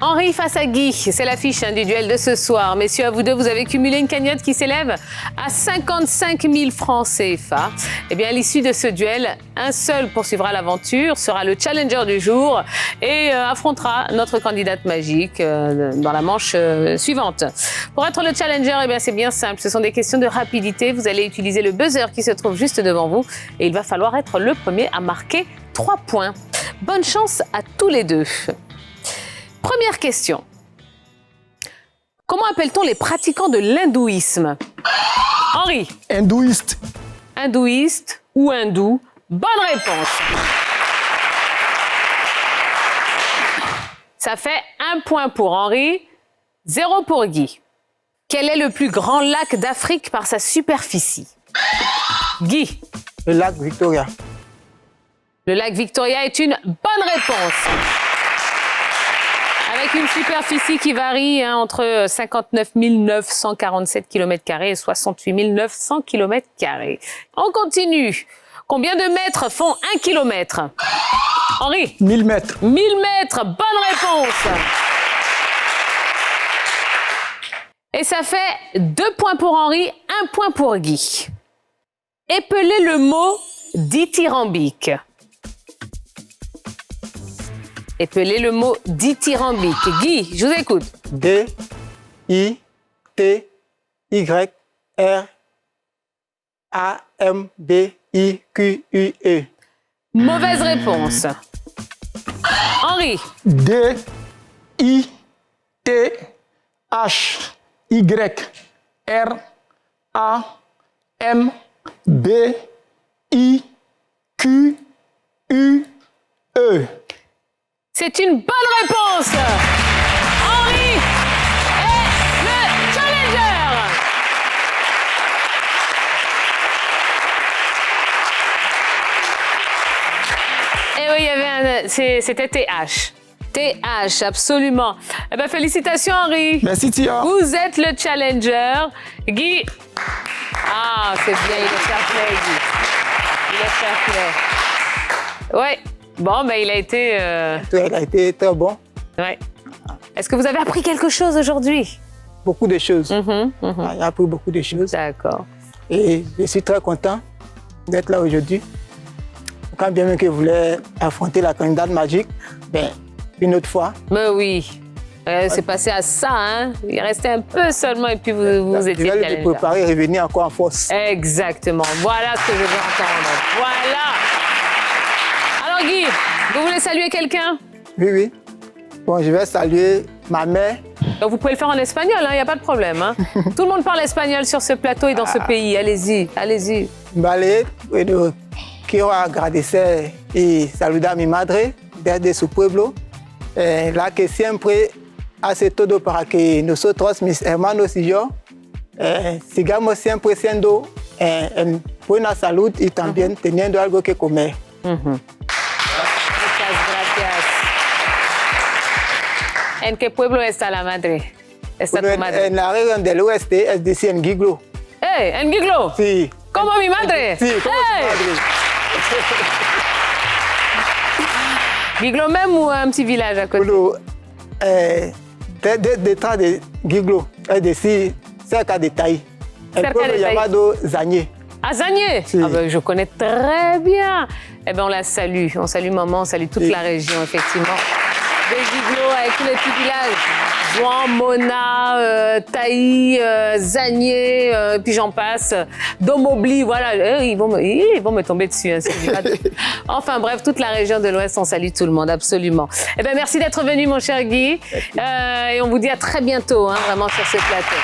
Henri face à Guy, c'est l'affiche hein, du duel de ce soir. Messieurs, à vous deux, vous avez cumulé une cagnotte qui s'élève à 55 000 francs CFA. Eh bien, à l'issue de ce duel, un seul poursuivra l'aventure, sera le challenger du jour et affrontera notre candidate magique dans la manche suivante. Pour être le challenger, eh bien, c'est bien simple. Ce sont des questions de rapidité. Vous allez utiliser le buzzer qui se trouve juste devant vous et il va falloir être le premier à marquer 3 points. Bonne chance à tous les deux. Première question. Comment appelle-t-on les pratiquants de l'hindouisme? Henri. Hindouiste. Hindouiste ou hindou? Bonne réponse. Ça fait 1 point pour Henri, 0 pour Guy. Quel est le plus grand lac d'Afrique par sa superficie? Guy. Le lac Victoria. Le lac Victoria est une bonne réponse. Avec une superficie qui varie hein, entre 59 947 km² et 68 900 km². On continue. Combien de mètres font 1 km? Henri? 1000 mètres. 1000 mètres, bonne réponse. Et ça fait 2 points pour Henri, 1 point pour Guy. Épelez le mot dithyrambique. Épelez le mot dithyrambique. Guy, je vous écoute. D-I-T-Y-R-A-M-B-I-Q-U-E. Mauvaise réponse. Henri. D-I-T-H-Y-R-A-M-B-I-Q-U-E. C'est une bonne réponse. Henri est le challenger. Et oui, il y avait c'était TH. TH, absolument. Eh bien, félicitations, Henri. Merci, Tia. Vous êtes le challenger. Guy. Ah, c'est bien, il est fair play, Guy. Il est fair play. Ouais. Bon, ben, il a été très bon. Ouais. Est-ce que vous avez appris quelque chose aujourd'hui? Beaucoup de choses. J'ai appris beaucoup de choses. D'accord. Et je suis très content d'être là aujourd'hui. Quand bien même que vous voulez affronter la candidate magique, ben, une autre fois. Mais oui. C'est passé à ça, hein? Il restait un peu seulement et puis vous étiez challenger. Vous allez vous préparer et revenir encore en force. Exactement. Voilà ce que je veux entendre. Voilà. Alors Guy, vous voulez saluer quelqu'un? Oui, oui. Bon, je vais saluer ma mère. Donc vous pouvez le faire en espagnol, il n'y a pas de problème. Hein? Tout le monde parle espagnol sur ce plateau et dans ce pays. Allez-y, allez-y. Vale, bueno, quiero agradecer y saludar a mi madre desde su pueblo, la que siempre hace todo para que nosotros, mis hermanos y yo, sigamos siempre siendo en buena salud y también teniendo algo que comer. Muchas gracias. ¿En qué pueblo está la madre? ¿Está tu madre? En la región del oeste, es decir, en Giglo. ¿En Giglo? Sí. ¿Como mi madre? Sí, como tu madre. Giglo même ou un petit village à côté? Detrás de Giglo, es decir, cerca de Taï. El pueblo llamado Zagné. À Zagné? Si. Ah ben, je connais très bien. Eh bien, on la salue. On salue maman, on salue toute la région, effectivement. des igloos avec tous les petits villages. Jouan, Mona, Taï, Zagné, puis j'en passe. Domobli, voilà, ils vont me tomber dessus. Hein, si je dis pas de- Enfin bref, toute la région de l'Ouest, on salue tout le monde, absolument. Eh bien, merci d'être venu, mon cher Guy. Et on vous dit à très bientôt, hein, vraiment, sur ce plateau.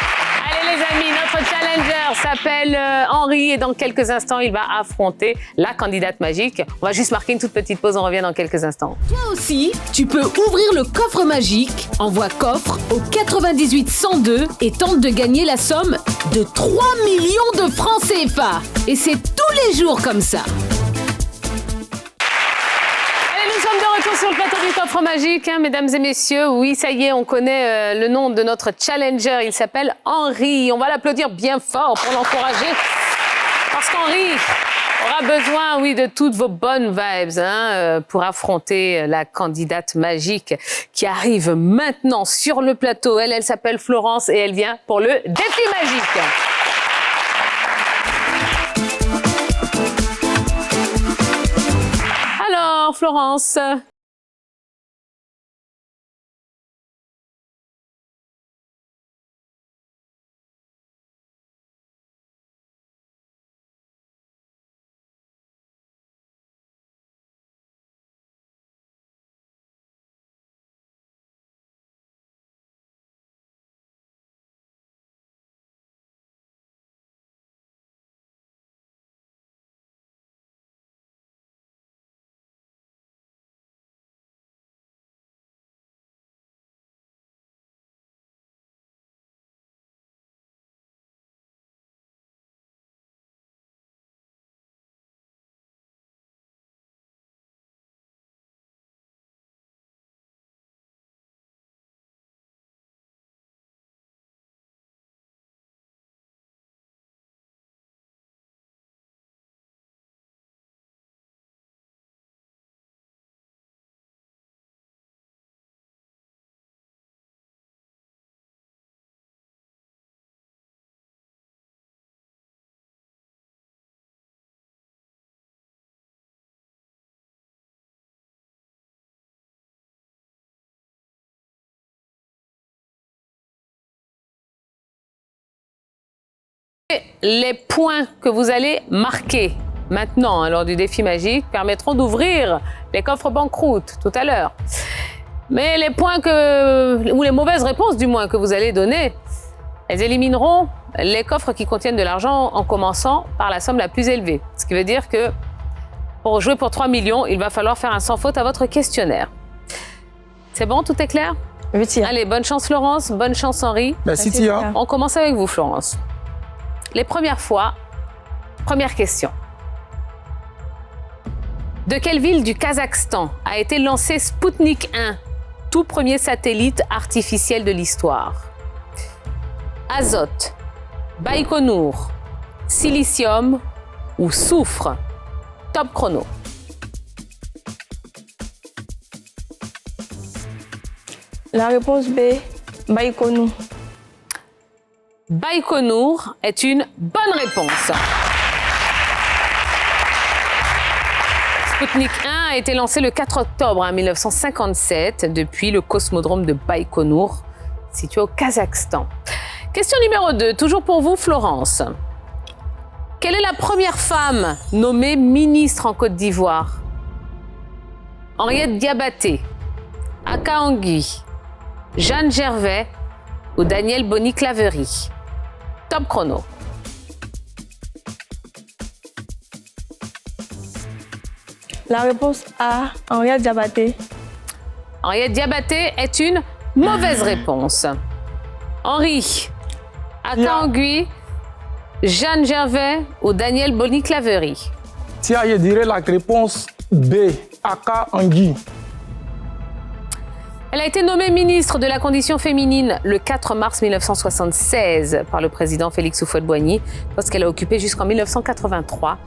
Allez les amis, notre challenger s'appelle Henri et dans quelques instants, il va affronter la candidate magique. On va juste marquer une toute petite pause, on revient dans quelques instants. Toi aussi, tu peux ouvrir le coffre magique. Envoie coffre au 98 102 et tente de gagner la somme de 3 millions de francs CFA. Et c'est tous les jours comme ça. Allez, nous sommes de retour sur le plateau du coffre magique, hein, mesdames et messieurs. Oui, ça y est, on connaît le nom de notre challenger. Il s'appelle Henri. On va l'applaudir bien fort pour l'encourager. Parce qu'Henri aura besoin, oui, de toutes vos bonnes vibes hein, pour affronter la candidate magique qui arrive maintenant sur le plateau. Elle s'appelle Florence et elle vient pour le défi magique. Alors, Florence, les points que vous allez marquer maintenant hein, lors du défi magique permettront d'ouvrir les coffres banqueroute tout à l'heure. Mais les points ou les mauvaises réponses du moins que vous allez donner, elles élimineront les coffres qui contiennent de l'argent en commençant par la somme la plus élevée. Ce qui veut dire que pour jouer pour 3 millions, il va falloir faire un sans faute à votre questionnaire. C'est bon, tout est clair? Oui, Tia. Allez, bonne chance Florence, bonne chance Henri. Merci, Tia. On commence avec vous Florence. Les premières fois, première question. De quelle ville du Kazakhstan a été lancé Sputnik 1, tout premier satellite artificiel de l'histoire? Azote, Baïkonour, silicium ou soufre? Top chrono. La réponse B, Baïkonour. Baïkonour est une bonne réponse. Sputnik 1 a été lancé le 4 octobre 1957 depuis le cosmodrome de Baïkonour, situé au Kazakhstan. Question numéro 2, toujours pour vous, Florence. Quelle est la première femme nommée ministre en Côte d'Ivoire? Henriette Diabaté, Aka Angui, Jeanne Gervais ou Daniel Boni-Claverie? Top chrono. La réponse A, Henriette Diabaté. Henriette Diabaté est une mauvaise réponse. Henri, Aka Angui, Jeanne Gervais ou Daniel Boni-Claverie? Tia, je dirais la réponse B, Aka Angui. Elle a été nommée ministre de la Condition féminine le 4 mars 1976 par le président Félix Houphouët-Boigny, poste qu'elle a occupé jusqu'en 1983.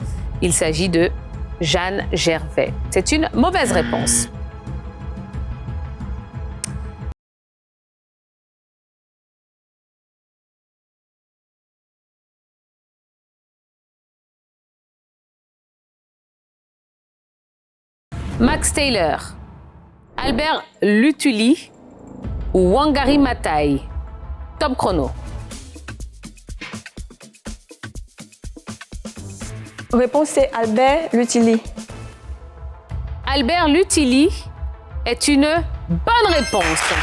Il s'agit de Jeanne Gervais. C'est une mauvaise réponse. Max Taylor, Albert Lutuli ou Wangari Maathai? Top chrono. Réponse C, Albert Lutili. Albert Lutili est une bonne réponse.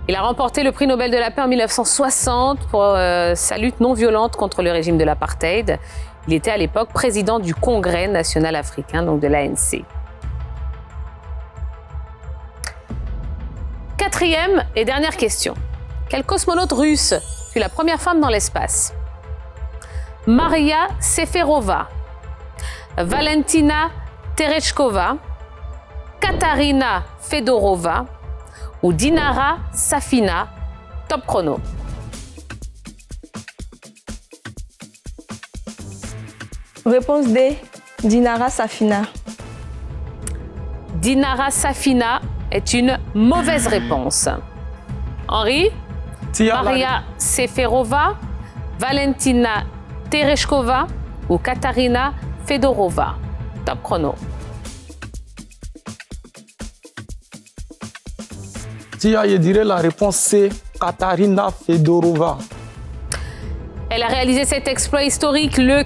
Il a remporté le prix Nobel de la paix en 1960 pour sa lutte non violente contre le régime de l'apartheid. Il était à l'époque président du Congrès national africain, donc de l'ANC. Quatrième et dernière question. Quelle cosmonaute russe fut la première femme dans l'espace? Maria Seferova, Valentina Tereshkova, Katarina Fedorova ou Dinara Safina? Top chrono. Réponse D, Dinara Safina. Dinara Safina est une mauvaise réponse. Henri? Maria Seferova, Valentina Tereshkova ou Katarina Fedorova? Top chrono. Je dirais la réponse C, Katarina Fedorova. Elle a réalisé cet exploit historique le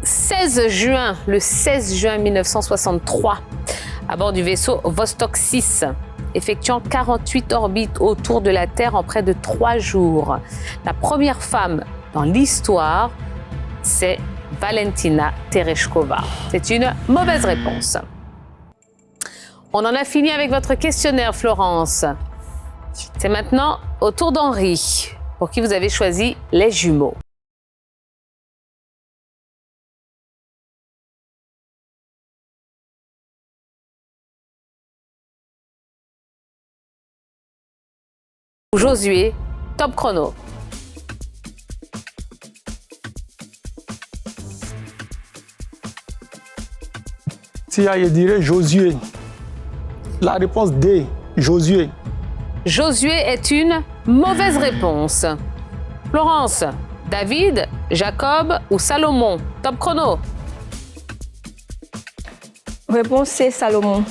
16 juin 1963 à bord du vaisseau Vostok 6, effectuant 48 orbites autour de la Terre en près de 3 jours. La première femme dans l'histoire, c'est Valentina Tereshkova. C'est une mauvaise réponse. On en a fini avec votre questionnaire, Florence. C'est maintenant au tour d'Henri, pour qui vous avez choisi les jumeaux. Josué, top chrono. Je dirais Josué. La réponse D, Josué. Josué est une mauvaise réponse. Florence, David, Jacob ou Salomon? Top chrono. Réponse C, Salomon.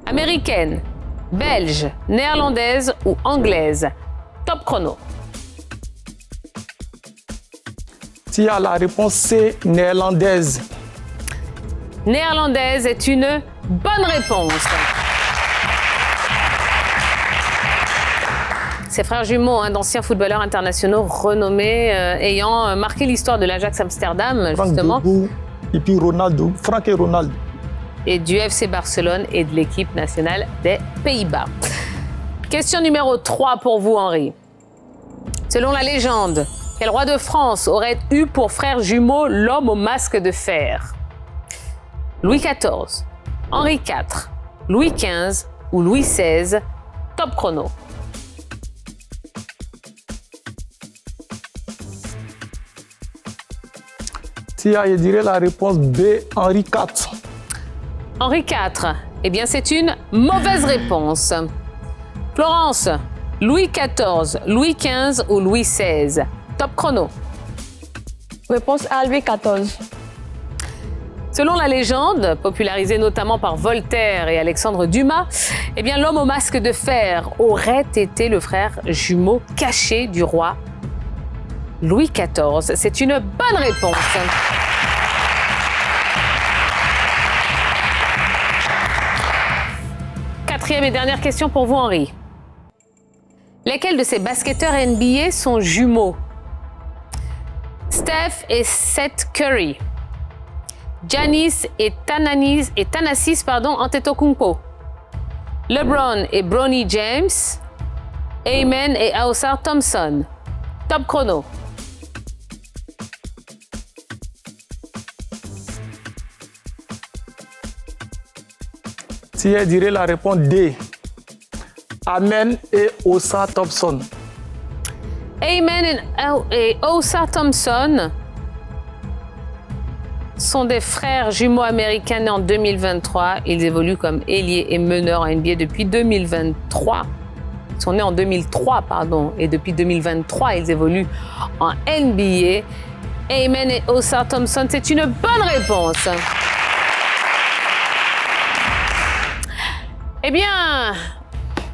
Américaine, belge, néerlandaise ou anglaise? Top chrono. La réponse C, néerlandaise. Néerlandaise est une bonne réponse. Ces frères jumeaux, d'anciens footballeurs internationaux renommés, ayant marqué l'histoire de l'Ajax Amsterdam, justement. Et puis Ronaldo, Franck et Ronaldo. Et du FC Barcelone et de l'équipe nationale des Pays-Bas. Question numéro 3 pour vous, Henri. Selon la légende, quel roi de France aurait eu pour frère jumeau l'homme au masque de fer? Louis XIV, Henri IV, Louis XV ou Louis XVI? Top chrono. Je dirais la réponse B, Henri IV. Henri IV, eh bien c'est une mauvaise réponse. Florence, Louis XIV, Louis XV ou Louis XVI? Top chrono. Réponse A, Louis XIV. Selon la légende, popularisée notamment par Voltaire et Alexandre Dumas, eh bien l'homme au masque de fer aurait été le frère jumeau caché du roi Louis XIV. C'est une bonne réponse. Quatrième et dernière question pour vous, Henri. Lesquels de ces basketteurs NBA sont jumeaux? Steph et Seth Curry. Giannis et Thanasis Antetokounmpo. LeBron et Bronny James. Amen et Ausar Thompson. Top chrono. Je dirais la réponse D. Amen et Osa Thompson. Amen et Osa Thompson sont des frères jumeaux américains nés en 2023. Ils évoluent comme ailiers et meneurs en NBA depuis 2023. Ils sont nés en 2003, pardon, et depuis 2023, ils évoluent en NBA. Amen et Osa Thompson, c'est une bonne réponse. Eh bien,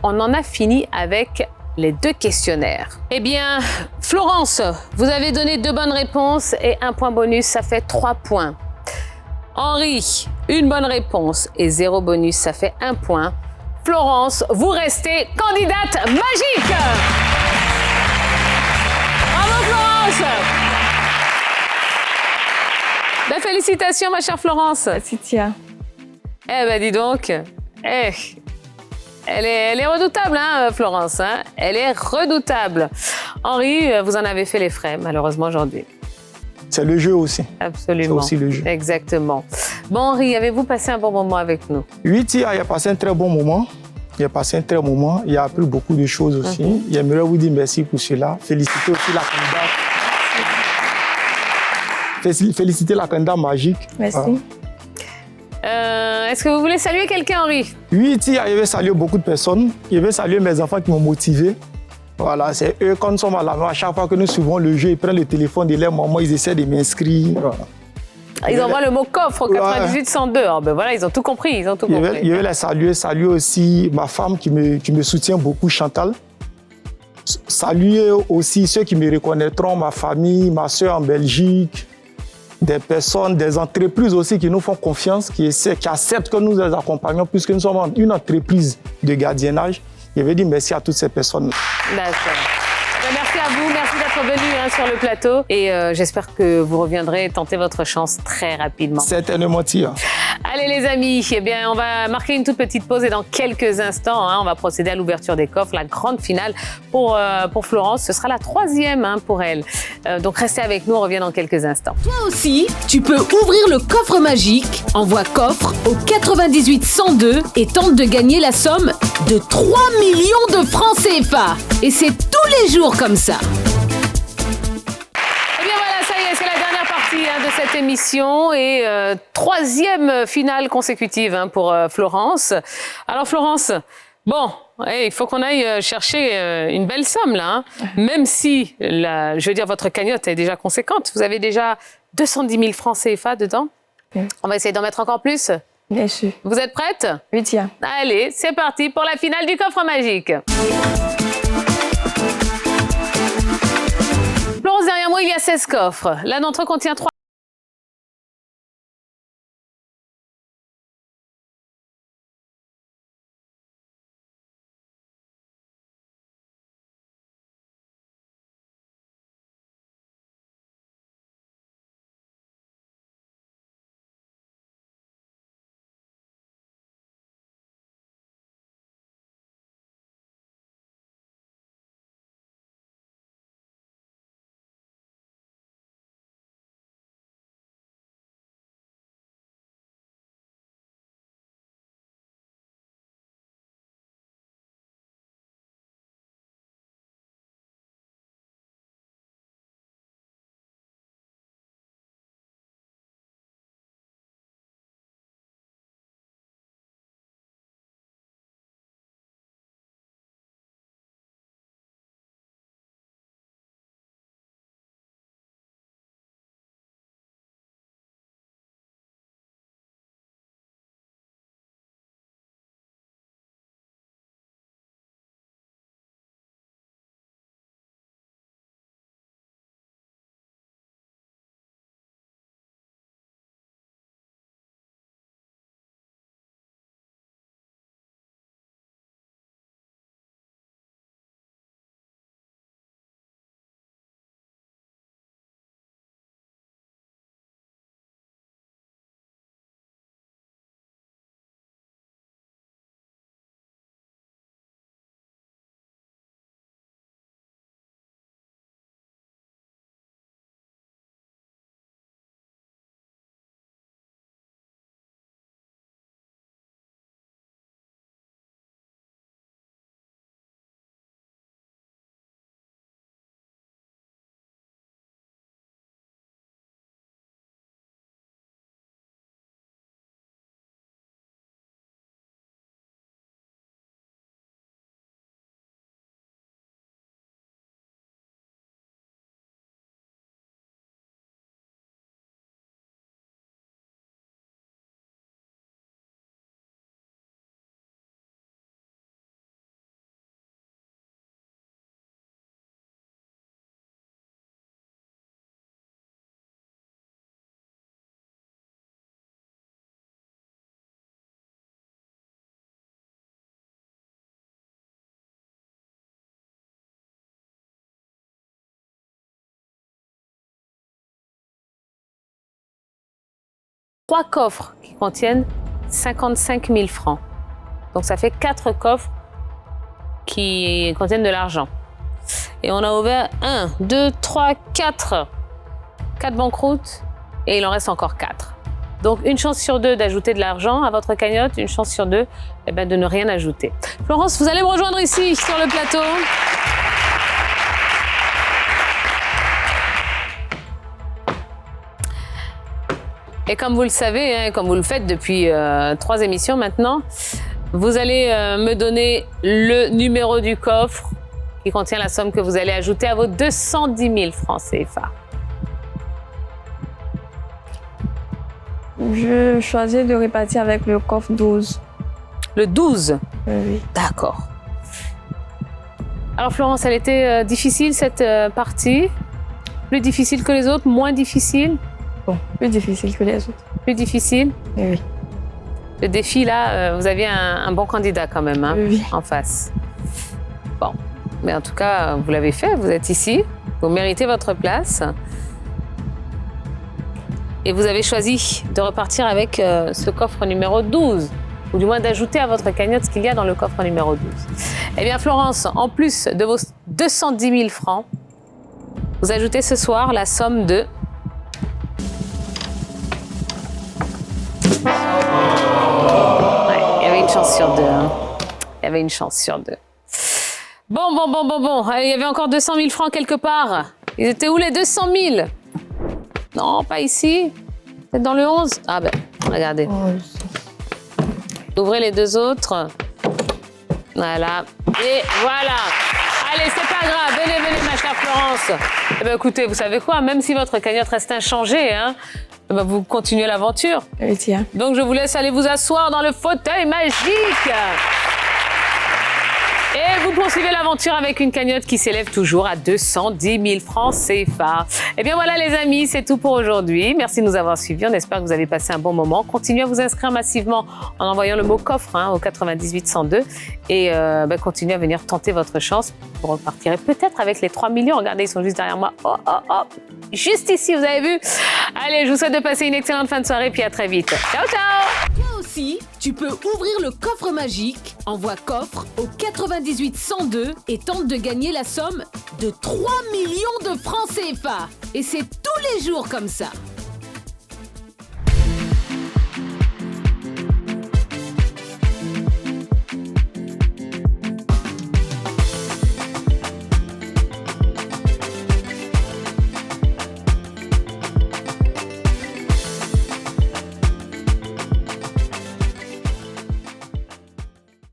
on en a fini avec les 2 questionnaires. Eh bien, Florence, vous avez donné 2 bonnes réponses et 1 point bonus, ça fait 3 points. Henri, 1 bonne réponse et 0 bonus, ça fait 1 point. Florence, vous restez candidate magique. Bravo Florence. Ben, félicitations ma chère Florence. Merci, Tia. Eh ben dis donc, elle est redoutable, hein, Florence. Hein? Elle est redoutable. Henri, vous en avez fait les frais, malheureusement, aujourd'hui. C'est le jeu aussi. Absolument. C'est aussi le jeu. Exactement. Bon, Henri, avez-vous passé un bon moment avec nous? Oui, Tia, il a passé un très bon moment. Il a passé un très bon moment. Il a appris beaucoup de choses aussi. J'aimerais vous dire merci pour cela. Féliciter aussi la candidate. Féliciter la candidate magique. Merci. Est-ce que vous voulez saluer quelqu'un, Henri? Oui, Tia, je vais saluer beaucoup de personnes. Je vais saluer mes enfants qui m'ont motivé. Voilà, c'est eux, quand nous sommes à la maison, à chaque fois que nous suivons le jeu, ils prennent le téléphone de leur maman, ils essaient de m'inscrire. Voilà. Ils envoient le mot coffre au 98 102. Oh, ben voilà, ils ont tout compris. Ils ont tout compris. Je vais les saluer aussi ma femme qui me soutient beaucoup, Chantal. Saluer aussi ceux qui me reconnaîtront, ma famille, ma soeur en Belgique, des personnes, des entreprises aussi qui nous font confiance, qui acceptent que nous les accompagnons, puisque nous sommes une entreprise de gardiennage. Je veux dire merci à toutes ces personnes. D'accord. Merci à vous, merci d'être venu sur le plateau et j'espère que vous reviendrez tenter votre chance très rapidement. Certainement, Tia. Allez les amis, eh bien, on va marquer une toute petite pause et dans quelques instants, on va procéder à l'ouverture des coffres, la grande finale pour Florence. Ce sera la 3e pour elle. Donc restez avec nous, on revient dans quelques instants. Toi aussi, tu peux ouvrir le coffre magique. Envoie coffre au 98 102 et tente de gagner la somme de 3 millions de francs CFA. Et c'est tous les jours comme ça. Eh bien voilà, ça y est, c'est la dernière partie de cette émission et 3e finale consécutive pour Florence. Alors Florence, bon, il faut qu'on aille chercher une belle somme là, même si, je veux dire, votre cagnotte est déjà conséquente. Vous avez déjà 210 000 francs CFA dedans. Oui. On va essayer d'en mettre encore plus. Bien sûr. Vous êtes prête? Oui, Tia. Allez, c'est parti pour la finale du coffre magique. Florence, derrière moi, il y a 16 coffres. L'un d'entre eux contient 3 3 coffres qui contiennent 55 000 francs. Donc ça fait 4 coffres qui contiennent de l'argent. Et on a ouvert 1, 2, 3, 4 banqueroutes et il en reste encore 4. Donc une chance sur 2 d'ajouter de l'argent à votre cagnotte, une chance sur 2 de ne rien ajouter. Florence, vous allez me rejoindre ici sur le plateau. Et comme vous le savez, comme vous le faites depuis 3 émissions maintenant, vous allez me donner le numéro du coffre qui contient la somme que vous allez ajouter à vos 210 000 francs CFA. Je choisis de répartir avec le coffre 12. Le 12 ? Oui. D'accord. Alors Florence, elle était difficile cette partie ? Plus difficile que les autres ? Moins difficile ? Bon, plus difficile que les autres. Plus difficile ? Oui. Le défi, là, vous aviez un bon candidat quand même, hein, Oui. en face. Bon, mais en tout cas, vous l'avez fait, vous êtes ici, vous méritez votre place. Et vous avez choisi de repartir avec ce coffre numéro 12, ou du moins d'ajouter à votre cagnotte ce qu'il y a dans le coffre numéro 12. Eh bien, Florence, en plus de vos 210 000 francs, vous ajoutez ce soir la somme de... Il y avait une chance sur 2. Hein. Il y avait une chance sur 2. Bon. Allez, il y avait encore 200 000 francs quelque part. Ils étaient où les 200 000 ? Non, pas ici. Peut-être dans le 11 ? Ah ben, regardez. Ouvrez les 2 autres. Voilà. Et voilà. Allez, c'est pas grave. Venez, ma chère Florence. Eh ben, écoutez, vous savez quoi ? Même si votre cagnotte reste inchangée, hein, eh ben, vous continuez l'aventure. Oui, tiens. Donc, je vous laisse aller vous asseoir dans le fauteuil magique. Et vous poursuivez l'aventure avec une cagnotte qui s'élève toujours à 210 000 francs CFA. Eh bien voilà les amis, c'est tout pour aujourd'hui. Merci de nous avoir suivis. On espère que vous avez passé un bon moment. Continuez à vous inscrire massivement en envoyant le mot coffre au 98 102 et continuez à venir tenter votre chance. Vous repartirez peut-être avec les 3 millions. Regardez, ils sont juste derrière moi. Oh. Juste ici, vous avez vu ? Allez, je vous souhaite de passer une excellente fin de soirée puis à très vite. Ciao. Toi aussi, tu peux ouvrir le coffre magique. Envoie coffre au 98 102 et tente de gagner la somme de 3 millions de francs CFA. Et c'est tous les jours comme ça.